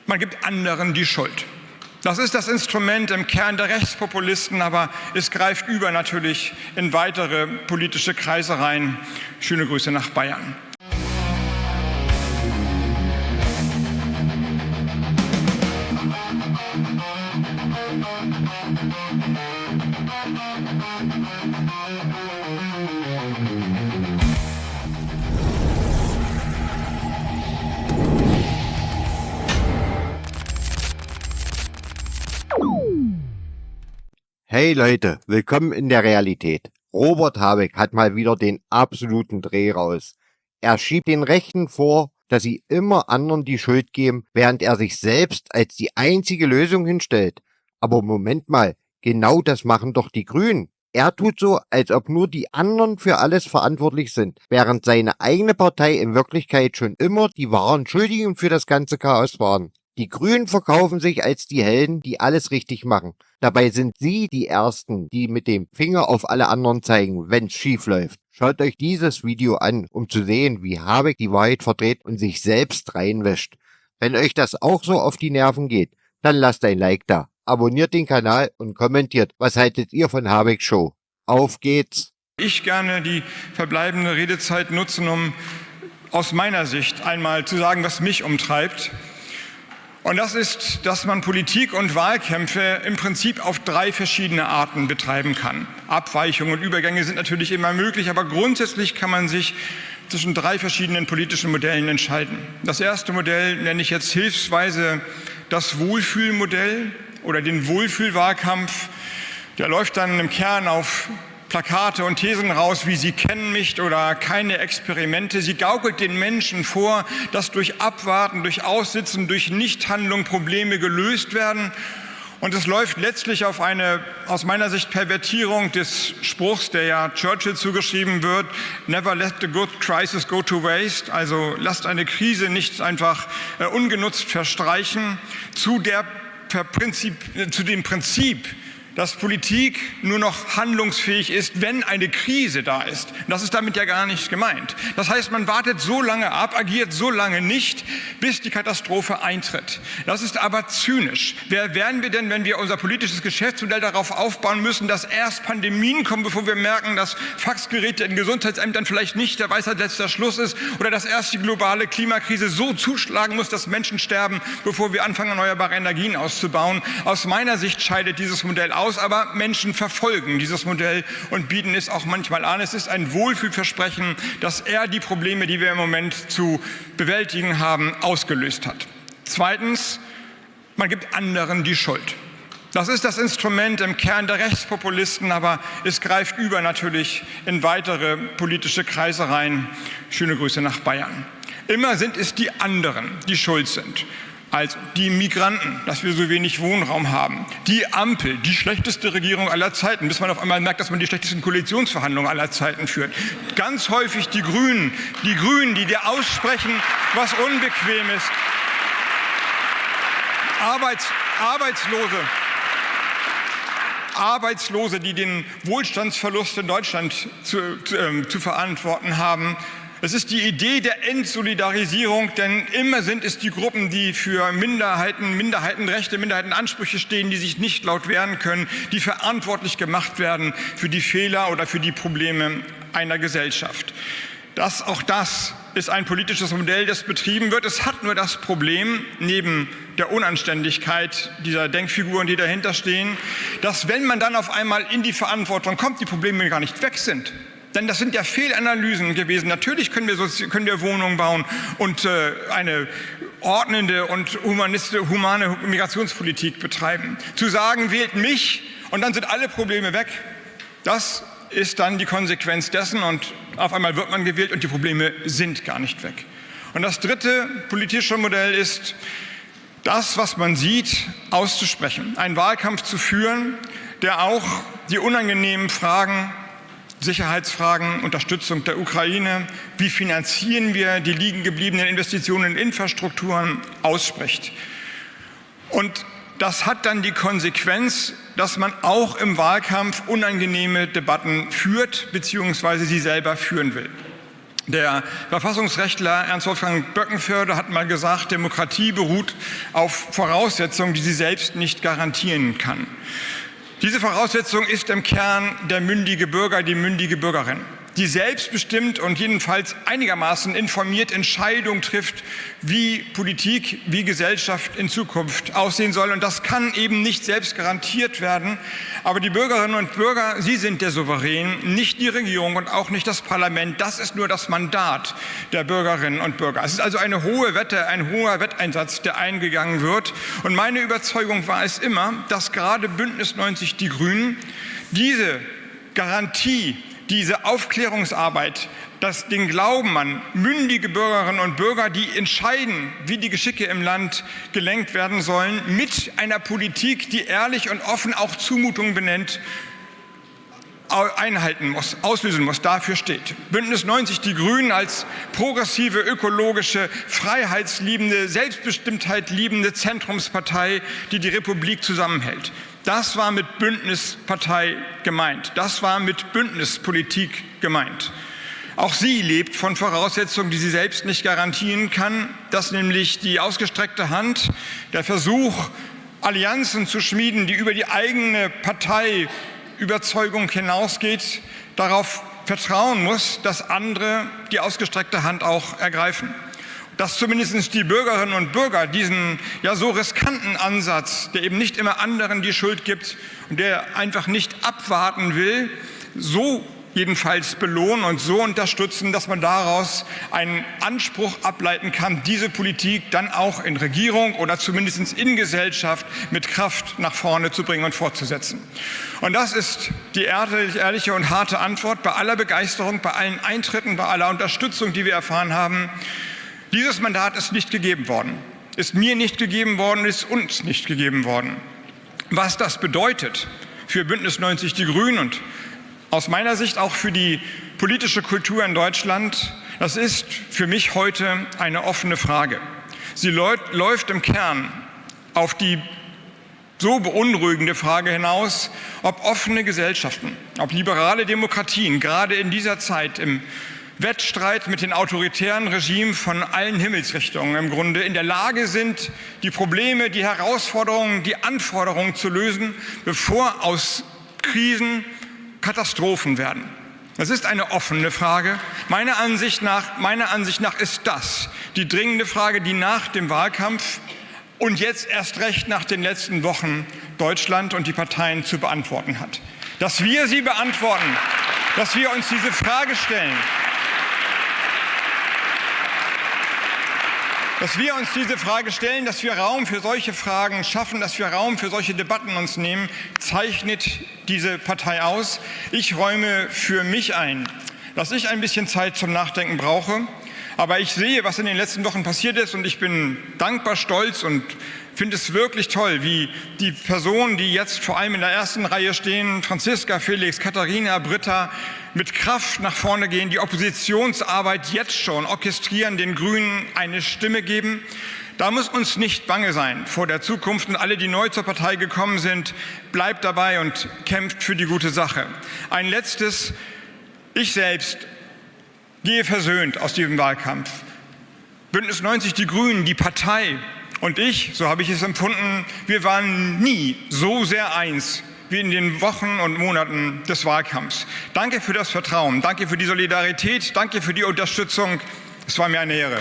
Man gibt anderen die Schuld. Das ist das Instrument im Kern der Rechtspopulisten, aber es greift über natürlich in weitere politische Kreise rein. Schöne Grüße nach Bayern. Hey Leute, willkommen in der Realität. Robert Habeck hat mal wieder den absoluten Dreh raus. Er schiebt den Rechten vor, dass sie immer anderen die Schuld geben, während er sich selbst als die einzige Lösung hinstellt. Aber Moment mal, genau das machen doch die Grünen. Er tut so, als ob nur die anderen für alles verantwortlich sind, während seine eigene Partei in Wirklichkeit schon immer die wahren Schuldigen für das ganze Chaos waren. Die Grünen verkaufen sich als die Helden, die alles richtig machen. Dabei sind sie die Ersten, die mit dem Finger auf alle anderen zeigen, wenn's schief läuft. Schaut euch dieses Video an, um zu sehen, wie Habeck die Wahrheit verdreht und sich selbst reinwäscht. Wenn euch das auch so auf die Nerven geht, dann lasst ein Like da, abonniert den Kanal und kommentiert, was haltet ihr von Habecks Show. Auf geht's! Ich gerne die verbleibende Redezeit nutzen, um aus meiner Sicht einmal zu sagen, was mich umtreibt. Und das ist, dass man Politik und Wahlkämpfe im Prinzip auf 3 verschiedene Arten betreiben kann. Abweichungen und Übergänge sind natürlich immer möglich, aber grundsätzlich kann man sich zwischen 3 verschiedenen politischen Modellen entscheiden. Das erste Modell nenne ich jetzt hilfsweise das Wohlfühlmodell oder den Wohlfühlwahlkampf. Der läuft dann im Kern auf Plakate und Thesen raus, wie „Sie kennen mich" oder „keine Experimente". Sie gaukelt den Menschen vor, dass durch Abwarten, durch Aussitzen, durch Nichthandlung Probleme gelöst werden. Und es läuft letztlich auf eine, aus meiner Sicht, Pervertierung des Spruchs, der ja Churchill zugeschrieben wird: "Never let the good crisis go to waste", also lasst eine Krise nicht einfach ungenutzt verstreichen, zu dem Prinzip, dass Politik nur noch handlungsfähig ist, wenn eine Krise da ist. Und das ist damit ja gar nicht gemeint. Das heißt, man wartet so lange ab, agiert so lange nicht, bis die Katastrophe eintritt. Das ist aber zynisch. Wer wären wir denn, wenn wir unser politisches Geschäftsmodell darauf aufbauen müssen, dass erst Pandemien kommen, bevor wir merken, dass Faxgeräte in Gesundheitsämtern vielleicht nicht der Weisheit letzter Schluss ist, oder dass erst die globale Klimakrise so zuschlagen muss, dass Menschen sterben, bevor wir anfangen, erneuerbare Energien auszubauen. Aus meiner Sicht scheidet dieses Modell aus, aber Menschen verfolgen dieses Modell und bieten es auch manchmal an. Es ist ein Wohlfühlversprechen, dass er die Probleme, die wir im Moment zu bewältigen haben, ausgelöst hat. Zweitens, man gibt anderen die Schuld. Das ist das Instrument im Kern der Rechtspopulisten, aber es greift über natürlich in weitere politische Kreise rein. Schöne Grüße nach Bayern. Immer sind es die anderen, die schuld sind. Also die Migranten, dass wir so wenig Wohnraum haben, die Ampel, die schlechteste Regierung aller Zeiten, bis man auf einmal merkt, dass man die schlechtesten Koalitionsverhandlungen aller Zeiten führt. Ganz häufig die Grünen, die dir aussprechen, was unbequem ist. Arbeitslose, die den Wohlstandsverlust in Deutschland zu verantworten haben. Es ist die Idee der Entsolidarisierung, denn immer sind es die Gruppen, die für Minderheitenrechte, Minderheitenansprüche stehen, die sich nicht laut wehren können, die verantwortlich gemacht werden für die Fehler oder für die Probleme einer Gesellschaft. Auch das ist ein politisches Modell, das betrieben wird. Es hat nur das Problem, neben der Unanständigkeit dieser Denkfiguren, die dahinter stehen, dass, wenn man dann auf einmal in die Verantwortung kommt, die Probleme gar nicht weg sind. Denn das sind ja Fehlanalysen gewesen. Natürlich können wir Wohnungen bauen und eine ordnende und humane Migrationspolitik betreiben. Zu sagen, wählt mich und dann sind alle Probleme weg, das ist dann die Konsequenz dessen, und auf einmal wird man gewählt und die Probleme sind gar nicht weg. Und das dritte politische Modell ist, das, was man sieht, auszusprechen. Einen Wahlkampf zu führen, der auch die unangenehmen Fragen, Sicherheitsfragen, Unterstützung der Ukraine, wie finanzieren wir die liegen gebliebenen Investitionen in Infrastrukturen, ausspricht. Und das hat dann die Konsequenz, dass man auch im Wahlkampf unangenehme Debatten führt bzw. sie selber führen will. Der Verfassungsrechtler Ernst Wolfgang Böckenförde hat mal gesagt, Demokratie beruht auf Voraussetzungen, die sie selbst nicht garantieren kann. Diese Voraussetzung ist im Kern der mündige Bürger, die mündige Bürgerin, die selbstbestimmt und jedenfalls einigermaßen informiert Entscheidungen trifft, wie Politik, wie Gesellschaft in Zukunft aussehen soll. Und das kann eben nicht selbst garantiert werden. Aber die Bürgerinnen und Bürger, sie sind der Souverän, nicht die Regierung und auch nicht das Parlament. Das ist nur das Mandat der Bürgerinnen und Bürger. Es ist also eine hohe Wette, ein hoher Wetteinsatz, der eingegangen wird. Und meine Überzeugung war es immer, dass gerade Bündnis 90 Die Grünen diese Garantie, diese Aufklärungsarbeit, den Glauben an mündige Bürgerinnen und Bürger, die entscheiden, wie die Geschicke im Land gelenkt werden sollen, mit einer Politik, die ehrlich und offen auch Zumutungen benennt, einhalten muss, auslösen muss, dafür steht. Bündnis 90 Die Grünen als progressive, ökologische, freiheitsliebende, Selbstbestimmtheit liebende Zentrumspartei, die die Republik zusammenhält. Das war mit Bündnispartei gemeint. Das war mit Bündnispolitik gemeint. Auch sie lebt von Voraussetzungen, die sie selbst nicht garantieren kann. Das nämlich die ausgestreckte Hand, der Versuch, Allianzen zu schmieden, die über die eigene Parteiüberzeugung hinausgeht, darauf vertrauen muss, dass andere die ausgestreckte Hand auch ergreifen. Dass zumindest die Bürgerinnen und Bürger diesen ja so riskanten Ansatz, der eben nicht immer anderen die Schuld gibt und der einfach nicht abwarten will, so jedenfalls belohnen und so unterstützen, dass man daraus einen Anspruch ableiten kann, diese Politik dann auch in Regierung oder zumindest in Gesellschaft mit Kraft nach vorne zu bringen und fortzusetzen. Und das ist die ehrliche und harte Antwort bei aller Begeisterung, bei allen Eintritten, bei aller Unterstützung, die wir erfahren haben. Dieses Mandat ist nicht gegeben worden, ist mir nicht gegeben worden, ist uns nicht gegeben worden. Was das bedeutet für Bündnis 90 Die Grünen und aus meiner Sicht auch für die politische Kultur in Deutschland, das ist für mich heute eine offene Frage. Sie läuft im Kern auf die so beunruhigende Frage hinaus, ob offene Gesellschaften, ob liberale Demokratien gerade in dieser Zeit im Wettstreit mit den autoritären Regimen von allen Himmelsrichtungen im Grunde in der Lage sind, die Probleme, die Herausforderungen, die Anforderungen zu lösen, bevor aus Krisen Katastrophen werden. Das ist eine offene Frage. Meiner Ansicht nach ist das die dringende Frage, die nach dem Wahlkampf und jetzt erst recht nach den letzten Wochen Deutschland und die Parteien zu beantworten hat. Dass wir sie beantworten, dass wir uns diese Frage stellen, dass wir uns diese Frage stellen, dass wir Raum für solche Fragen schaffen, dass wir Raum für solche Debatten uns nehmen, zeichnet diese Partei aus. Ich räume für mich ein, dass ich ein bisschen Zeit zum Nachdenken brauche. Aber ich sehe, was in den letzten Wochen passiert ist und ich bin dankbar, stolz und finde es wirklich toll, wie die Personen, die jetzt vor allem in der ersten Reihe stehen, Franziska, Felix, Katharina, Britta, mit Kraft nach vorne gehen, die Oppositionsarbeit jetzt schon orchestrieren, den Grünen eine Stimme geben. Da muss uns nicht bange sein vor der Zukunft und alle, die neu zur Partei gekommen sind, bleibt dabei und kämpft für die gute Sache. Ein letztes, ich selbst gehe versöhnt aus diesem Wahlkampf. Bündnis 90 Die Grünen, die Partei und ich, so habe ich es empfunden, wir waren nie so sehr eins wie in den Wochen und Monaten des Wahlkampfs. Danke für das Vertrauen, danke für die Solidarität, danke für die Unterstützung. Es war mir eine Ehre.